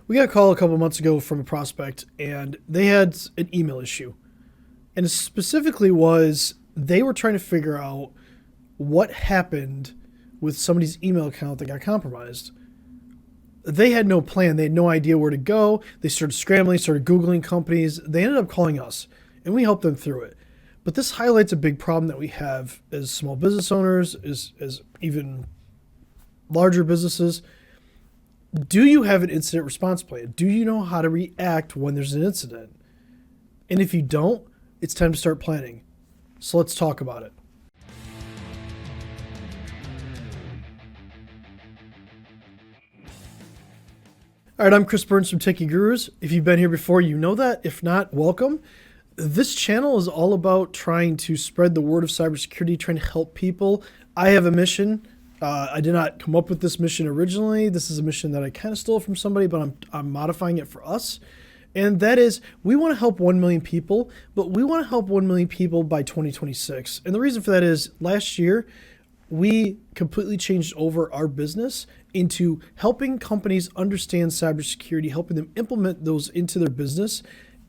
We got a call a couple months ago from a prospect, and they had an email issue. And it specifically was they were trying to figure out what happened with somebody's email account that got compromised. They had no plan. They had no idea where to go. They started scrambling, started Googling companies. They ended up calling us, and we helped them through it. But this highlights a big problem that we have as small business owners, as even larger businesses. Do you have an incident response plan? Do you know how to react when there's an incident? And if you don't, it's time to start planning. So let's talk about it. All right, I'm Chris Burns from Techie Gurus. If you've been here before, you know that. If not, welcome. This channel is all about trying to spread the word of cybersecurity, trying to help people. I have a mission. I did not come up with this mission originally. This is a mission that I kind of stole from somebody, but I'm modifying it for us. And that is, we want to help 1 million people, but we want to help 1 million people by 2026. And the reason for that is last year, we completely changed over our business into helping companies understand cybersecurity, helping them implement those into their business,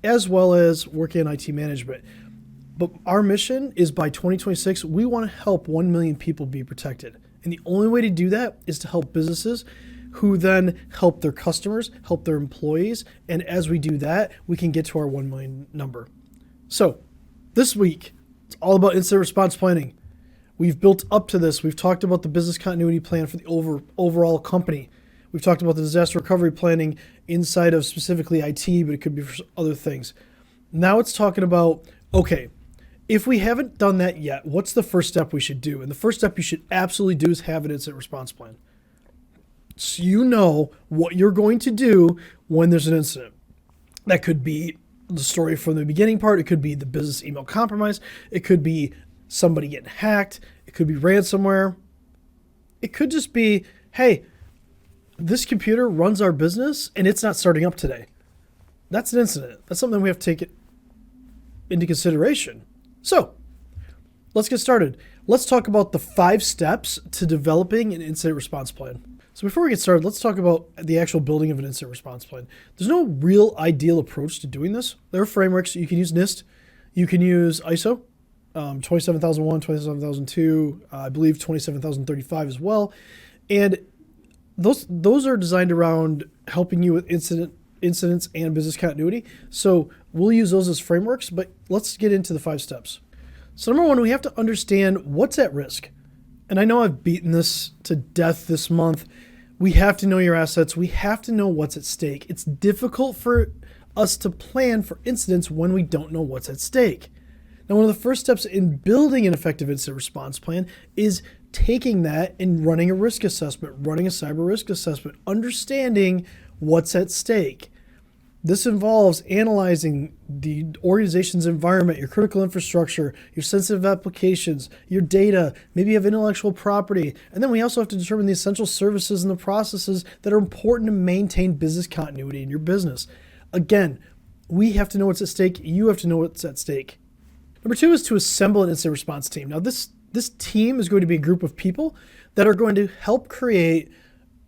as well as working in IT management. But our mission is by 2026, we want to help 1 million people be protected. And the only way to do that is to help businesses who then help their customers, help their employees. And as we do that, we can get to our 1 million number. So this week, it's all about incident response planning. We've built up to this. We've talked about the business continuity plan for the overall company. We've talked about the disaster recovery planning inside of specifically IT, but it could be for other things. Now it's talking about, okay, if we haven't done that yet, what's the first step we should do? And the first step you should absolutely do is have an incident response plan. So you know what you're going to do when there's an incident. That could be the story from the beginning part. It could be the business email compromise. It could be somebody getting hacked. It could be ransomware. It could just be, hey, this computer runs our business and it's not starting up today. That's an incident. That's something we have to take into consideration. So let's get started. Let's talk about the 5 steps to developing an incident response plan. So before we get started, let's talk about the actual building of an incident response plan. There's no real ideal approach to doing this. There are frameworks. You can use NIST. You can use ISO, 27001, 27002, I believe 27035 as well. And those are designed around helping you with incidents and business continuity. So we'll use those as frameworks, but let's get into the 5 steps. So number 1, we have to understand what's at risk. And I know I've beaten this to death this month. We have to know your assets. We have to know what's at stake. It's difficult for us to plan for incidents when we don't know what's at stake. Now, one of the first steps in building an effective incident response plan is taking that and running a risk assessment, running a cyber risk assessment, understanding what's at stake. This involves analyzing the organization's environment, your critical infrastructure, your sensitive applications, your data, maybe you have intellectual property. And then we also have to determine the essential services and the processes that are important to maintain business continuity in your business. Again, we have to know what's at stake. You have to know what's at stake. Number 2 is to assemble an incident response team. Now, this team is going to be a group of people that are going to help create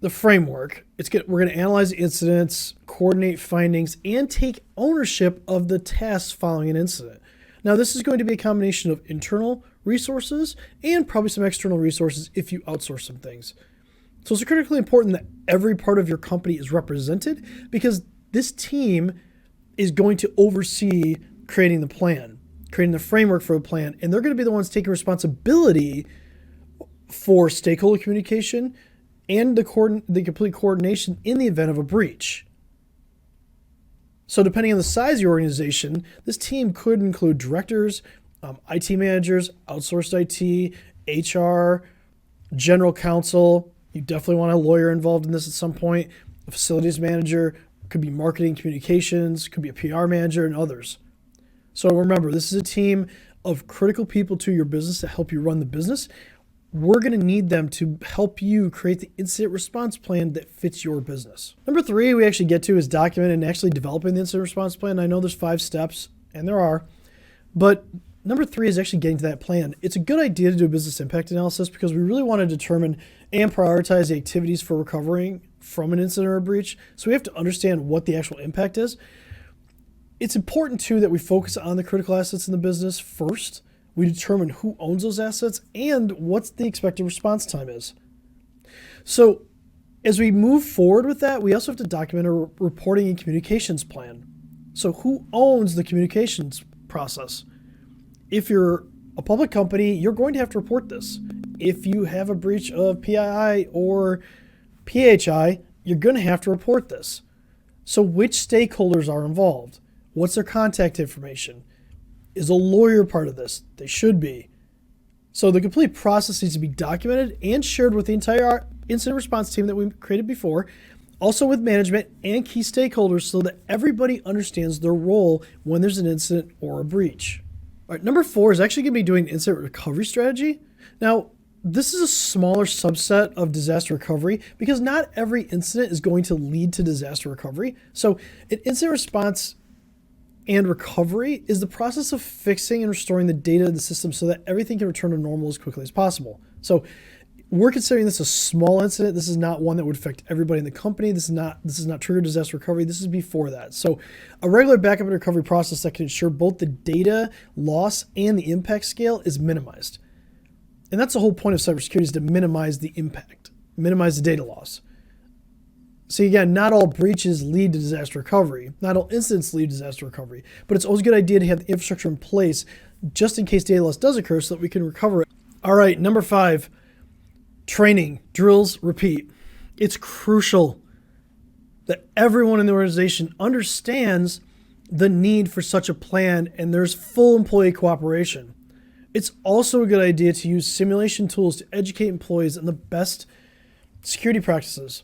the framework. We're going to analyze incidents, coordinate findings, and take ownership of the tasks following an incident. Now, this is going to be a combination of internal resources and probably some external resources if you outsource some things. So it's critically important that every part of your company is represented because this team is going to oversee creating the plan, creating the framework for a plan, and they're going to be the ones taking responsibility for stakeholder communication and the complete coordination in the event of a breach. So depending on the size of your organization, this team could include directors, IT managers, outsourced IT, HR, general counsel. You definitely want a lawyer involved in this at some point. A facilities manager, could be marketing communications, could be a PR manager, and others. So remember, this is a team of critical people to your business to help you run the business. We're going to need them to help you create the incident response plan that fits your business. Number 3 we actually get to is documenting and actually developing the incident response plan. I know there's 5 steps, and there are, but number 3 is actually getting to that plan. It's a good idea to do a business impact analysis because we really want to determine and prioritize the activities for recovering from an incident or a breach. So we have to understand what the actual impact is. It's important too that we focus on the critical assets in the business first. We determine who owns those assets and what the expected response time is. So as we move forward with that, we also have to document a reporting and communications plan. So who owns the communications process? If you're a public company, you're going to have to report this. If you have a breach of PII or PHI, you're going to have to report this. So which stakeholders are involved? What's their contact information? Is a lawyer part of this? They should be. So the complete process needs to be documented and shared with the entire incident response team that we created before, also with management and key stakeholders so that everybody understands their role when there's an incident or a breach. All right, number 4 is actually going to be doing incident recovery strategy. Now, this is a smaller subset of disaster recovery because not every incident is going to lead to disaster recovery. So an incident response and recovery is the process of fixing and restoring the data in the system so that everything can return to normal as quickly as possible. So we're considering this a small incident. This is not one that would affect everybody in the company. This is not trigger disaster recovery. This is before that. So a regular backup and recovery process that can ensure both the data loss and the impact scale is minimized. And that's the whole point of cybersecurity, is to minimize the impact, minimize the data loss. So again, not all breaches lead to disaster recovery. Not all incidents lead to disaster recovery. But it's always a good idea to have the infrastructure in place just in case data loss does occur so that we can recover it. All right, number 5, training, drills, repeat. It's crucial that everyone in the organization understands the need for such a plan and there's full employee cooperation. It's also a good idea to use simulation tools to educate employees on the best security practices.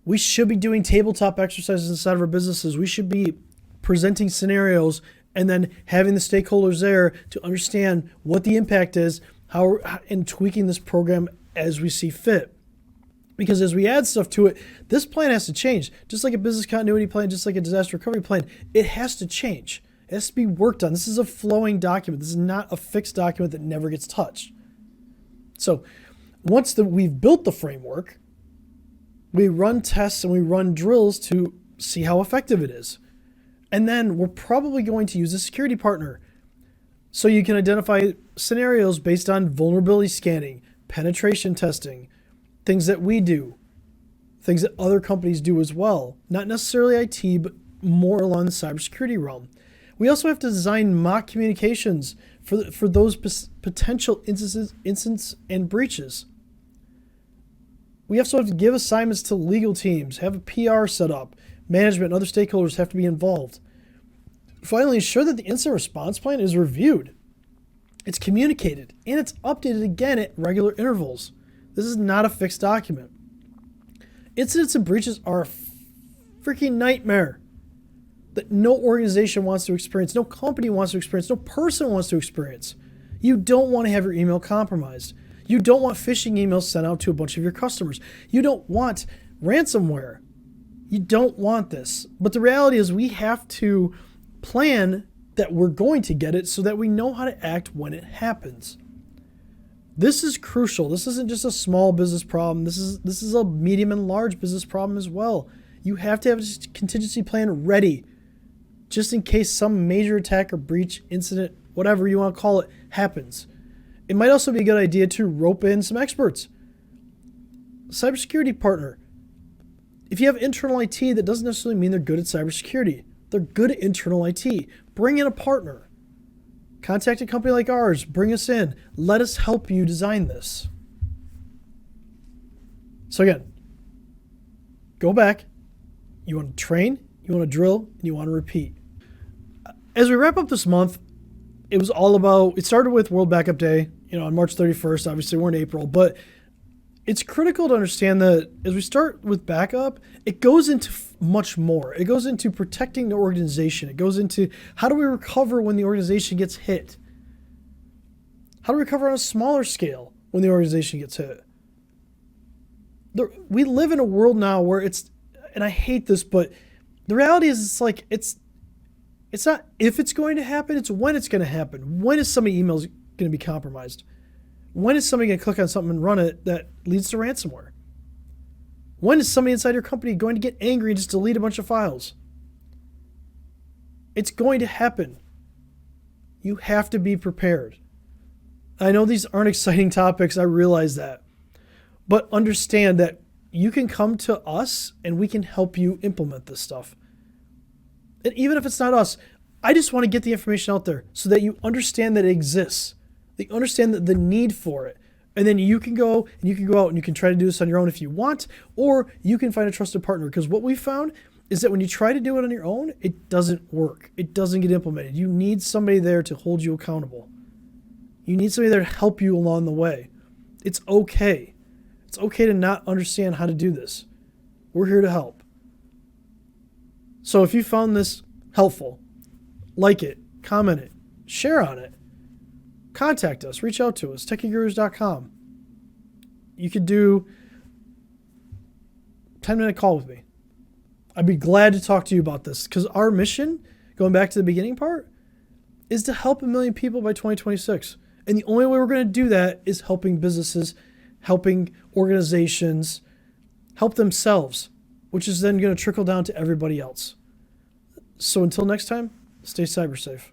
We should be doing tabletop exercises inside of our businesses. We should be presenting scenarios and then having the stakeholders there to understand what the impact is, and tweaking this program as we see fit. Because as we add stuff to it, this plan has to change. Just like a business continuity plan, just like a disaster recovery plan, it has to change. It has to be worked on. This is a flowing document. This is not a fixed document that never gets touched. So once we've built the framework, we run tests and we run drills to see how effective it is. And then we're probably going to use a security partner. So you can identify scenarios based on vulnerability scanning, penetration testing, things that we do, things that other companies do as well. Not necessarily IT, but more along the cybersecurity realm. We also have to design mock communications for those potential incidents and breaches. We also have to give assignments to legal teams, have a PR set up. Management and other stakeholders have to be involved. Finally, ensure that the incident response plan is reviewed. It's communicated, and it's updated again at regular intervals. This is not a fixed document. Incidents and breaches are a freaking nightmare that no organization wants to experience, no company wants to experience, no person wants to experience. You don't want to have your email compromised. You don't want phishing emails sent out to a bunch of your customers. You don't want ransomware. You don't want this. But the reality is we have to plan that we're going to get it so that we know how to act when it happens. This is crucial. This isn't just a small business problem. This is a medium and large business problem as well. You have to have a contingency plan ready just in case some major attack or breach, incident, whatever you want to call it, happens. It might also be a good idea to rope in some experts. Cybersecurity partner. If you have internal IT, that doesn't necessarily mean they're good at cybersecurity. They're good at internal IT. Bring in a partner. Contact a company like ours. Bring us in. Let us help you design this. So again, go back. You want to train, you want to drill, and you want to repeat. As we wrap up this month, it started with World Backup Day, on March 31st. Obviously, we're in April, but it's critical to understand that as we start with backup, it goes into much more. It goes into protecting the organization. It goes into how do we recover when the organization gets hit? How do we recover on a smaller scale when the organization gets hit? We live in a world now where and I hate this, but the reality is it's not if it's going to happen, it's when it's going to happen. When is somebody's email going to be compromised? When is somebody going to click on something and run it that leads to ransomware? When is somebody inside your company going to get angry and just delete a bunch of files? It's going to happen. You have to be prepared. I know these aren't exciting topics, I realize that. But understand that you can come to us and we can help you implement this stuff. And even if it's not us, I just want to get the information out there so that you understand that it exists. That you understand the need for it. And then you can go out and you can try to do this on your own if you want, or you can find a trusted partner. Because what we found is that when you try to do it on your own, it doesn't work. It doesn't get implemented. You need somebody there to hold you accountable. You need somebody there to help you along the way. It's okay. It's okay to not understand how to do this. We're here to help. So if you found this helpful, like it, comment it, share on it, contact us, reach out to us, techiegurus.com. You could do a 10-minute call with me. I'd be glad to talk to you about this because our mission, going back to the beginning part, is to help 1 million people by 2026. And the only way we're going to do that is helping businesses, helping organizations, help themselves, which is then going to trickle down to everybody else. So until next time, stay cyber safe.